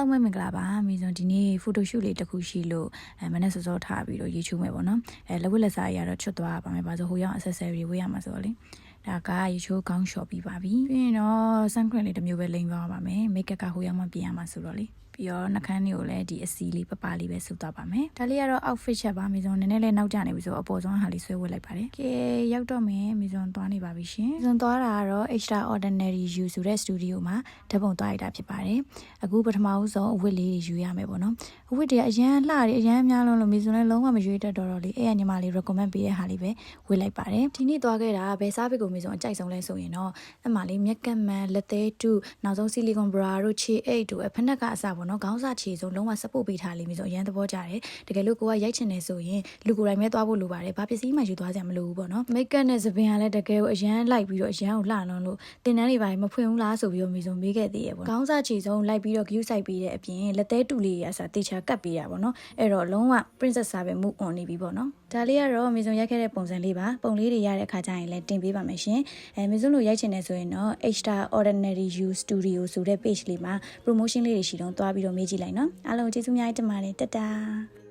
အားလုံးမင်္ဂလာပါမိစုံဒီနေ့ဖိုတိုရှူတလေးတစ်ခုရှိလို့မနေ့စောစောထားပြီးတော့ရေးချိုးမယ်ပေါ့နော်လက်ဝတ်လက်စားရတော့ချွတ်သွားပါမယ်ဘာလို့ဟိုရောက် accessory ဝေးရမှာဆိုတော့လေဒါကရေချိုးကောင်းလျှော်ပြီးပါပြီပြီးရင်တော့ sunscreen လေးတစ်မျိုးပဲလိမ့်သွားပါမယ် make up ကဟိုရောက်မှပြင်ရမှာဆိုတော့လေပြီးတော့နှာခမ်းလေးကိုလည်းဒီအစီလေးပပလေးပဲဆုပ်သွားပါမယ်ဒါလေးကတော့ outfit ချက်ပါမိစုံနည်းနည်းလေးနောက်ကျနေပြီဆိုအပေါ်ဆုံးဟာလေးဆွဲဝတ်လိုက်ပါတယ်ကဲရောက်တော့မယ်မိစုံသွားနေပါပြီရှင်မိစုံသွားတာကတော့ extraordinary you ဆိုတဲ့ studio မှာဓာတ်ပုံသွားရတာဖြစ်ပါတယ်အခုပထမဦးဆုံးအဝတ်လေးယူရမယ်ပေါ့နော်အဝတ်တွေကအရန်လှတွေအရန်များလုံးလို့မိစုံလည်းလုံးဝမရွေးတတ်တော့လေအဲ့ရညီမလေး recommend ပေးတဲ့ဟာလေးပဲဝတ်လိုက်ပါတယ်ဒီနေ့သွားခဲ့တာဘယ် service ကိုမိစုံအကြိုက်ဆုံးလဲဆိုရင်တော့အမှလေးမြက်ကပ်မှန်လက်သေးတူနောက်ဆုံး silicone bra တို့ခြေအိတ်တို့ဖက်နှက်ကအစပေါ့နော်ခေါင်းစာခြေဆုံးလုံးဝ support ပေးထားလိမ့်မယ်ဆိုအရန်သဘောကျတယ်တကယ်လို့ကိုကရိုက်ချင်နေဆိုရင်လူကိုယ်တိုင်ပဲသွားဖို့လိုပါတယ်ဘာပစ္စည်းမှယူသွားစရာမလိုဘူးပေါ့နော် make up နဲ့သပင်ကလည်းတကယ်ကိုအရန်လိုက်ပြီးတော့အရန်ကိုလှလွန်းလို့တင်တန်းတွေပါမဖွင့်ဘူးလားဆိုပြီးတော့မိစုံမေးခဲ့သေးရပေါ့ခေါင်းစာခြေဆုံးလိုက်ပြီးတော့ view site ပေးတဲ့အပြင်လက်သေးတူလေးအစတေချာကတ်ပေးတာပေါ့နော်အဲ့တော့လုံးဝ princess စာပဲ move on နေပြီပေါ့နော်ဒါလေးကတော့မိစုံရိုက်ခဲ့တဲ့ပုံစံလေးပါပုံလေးတွေရတဲ့အခါကျရင်လည်းတင်ပေးပါမယ်ရှင်မိစုံလို့ရိုက်ချင်နေဆိုရင်တော့ extraordinary you studio ဆိုတဲ့ page လေးမှာ promotion လေးတွေရှိတော့တွားပြီးတော့မေးကြည့်လိုက်နော်အားလုံးကျေးဇူးများတင်ပါတယ်တတာ